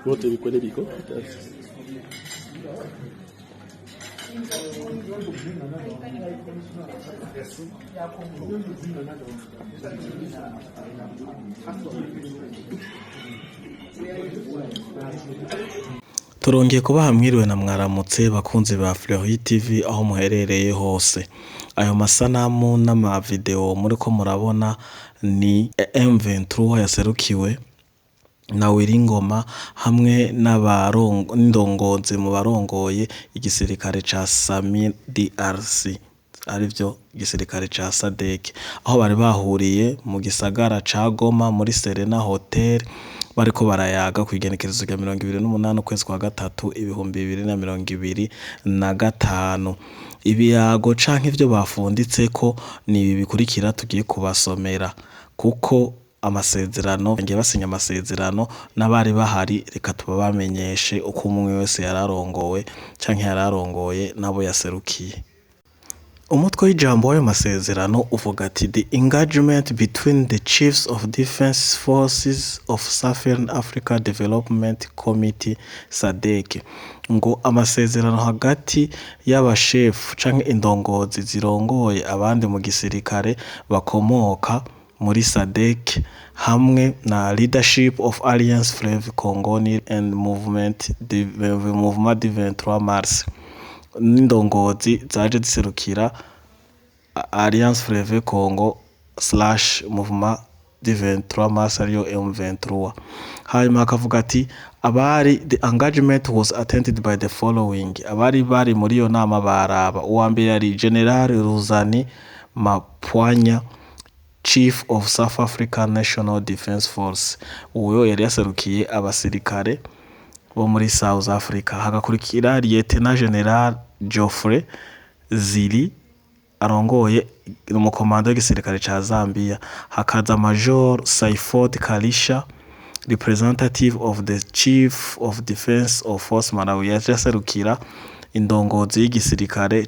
Wote biko ne biko turongeye kubaha mwiriwe na mwaramutse bakunzi ba Fleury TV aho muherereye hose. Ayo masanamu n'amavideo muriko murabona ni M23 yaserukiwe na Wiringoma hamwe n'indongozi mu barongoye igisirikare ca Sami DRC arivyo igisirikare ca SADC, aho bari bahuriye mu gisagara ca Goma muri Serena Hotel bariko barayaga kwigenekerezo rya 28 ukwezi kwa gatatu 2025. Ibiyago canke ivyo bafunditseko ni ibi bikurikira tugiye kubasomera, kuko amasezerano ngiye basinya amasezerano n'abari bahari, reka tubamenyeshe uko umwe wese yararongowe canke yararongoye nabo yaserukiye. Umutwe w'ijambo w'ayo masezerano uvuga ati the engagement between the chiefs of defense forces of Southern Africa Development Committee SADC, ngo amasezerano hagati y'abashefu canke indongozi zirongoye abandi mu gisirikare bakomoka muri SADC hamwe na leadership of Alliance Fleuve Congolais and Mouvement du 23 Mars, n'indongozi zaje ziserukira Alliance Fleuve Congo / Mouvement du 23 Mars ariyo M23. Hanyuma akavuga ati the engagement was attended by the following. Abari bari muri iyo nama baraba: uwa mbere yari General Ruzani Mapwanya, Chief of South African National Defense Force, uwo yari yaserukiye abasirikare bo muri South Africa. Hagakurikira Lieutenant General Geoffrey Zili arongoye umukomando w'igisirikare ca Zambia. Hakaza Major Saiford Kalisha, representative of the Chief of Defense of Force Malawi, yaserukira indongozi y'igisirikare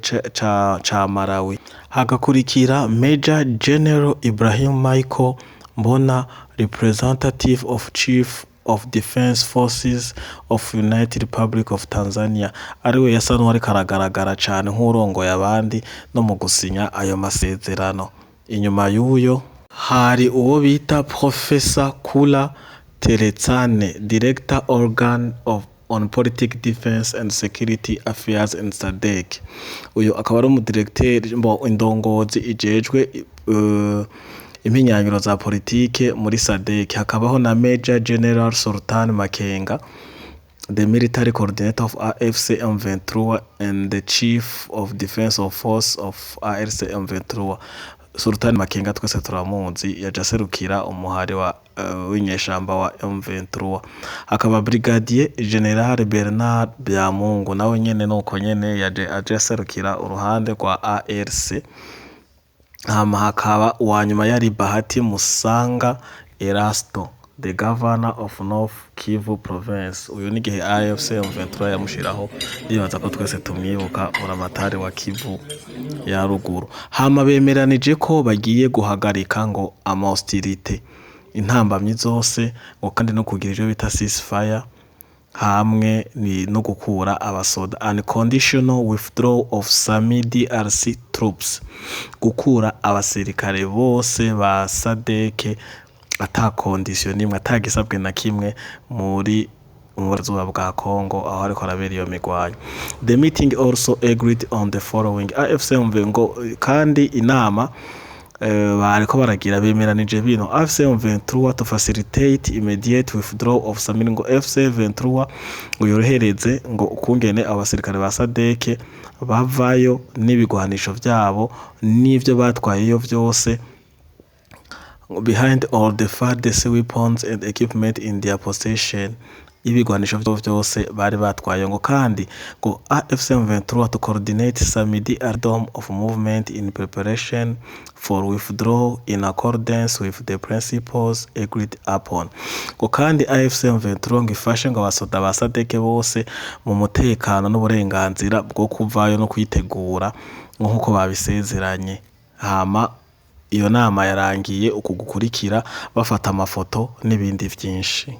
ca Malawi. Hagakurikira Major General Ibrahim Michael Mbona, representative of Chief of Defense Forces of United Republic of Tanzania, ariwe yasa n'uwari karagaragara cane nk'urongoye abandi no mu gusinya ayo masezerano. Inyuma y'uyo hari uwo bita Professor Kula Teretsane, Director Organ on Politic Defense and Security Affairs in SADC. Uyo akaba ari umudirecteur indongozi ijejwe impinyanyuro za politike muri SADC. Hakabaho na Major General Sultan Makenga, the military coordinator of AFC M23 and the Chief of Defense of Force of ARC M23. Sultan Makenga twese turamuzi, yaje aserukira umuhari wa w'inyeshamba wa M23. Akaba Brigadier General Bernard Byamungu, nawe nyene nuko nyene yaje aserukira uruhande rwa ARC. Hakaba uwanyuma yari Bahati Musanga Erasto, the Governor of North Kivu Province. Uyu ni gihe AFC M23 yamushiraho, yibaza ko twese tumwibuka uramatari wa Kivu ya ruguru. Hama bemeranije ko bagiye guhagarika ngo hostilité, intambamyi zose, ngo kandi no kugira ivyo bita ceasefire hamwe ni no gukura abasoda, unconditional withdrawal of Sami DRC troops, gukura abasirikare bose ba SADC ata condition nimwe, atagisabwe na kimwe muri uburzuba bwa Kongo aho ariko arabera iyo migwanyo. The meeting also agreed on the following. AFC ngo kandi inama bariko baragira bemeranije bino AFC M23 to facilitate immediate withdrawal of Samir ngo FC M23 ngo yorohereze ngo ukungene abasirikare ba SADC bavayo n'ibigwanisho vyabo n'ivyo batwayeyo vyose behind all the FARDC weapons and equipment in their possession. Ibigwanisho vyose bari batwaye ngo kandi ngo AFC M23 to coordinate Samidi Ardom of movement in preparation for withdrawal in accordance with the principles agreed upon. Ngo kandi AFC M23 ngo ifashe ngo abasoda ba SADC bose mu mutekano n'uburenganzira bwo kuvayo no kwitegura nkuko babisezeranye. Hama iyo nama yarangiye uku gukurikira bafata amafoto n'ibindi vyinshi.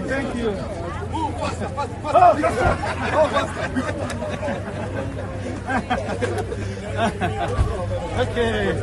Thank you. Okay.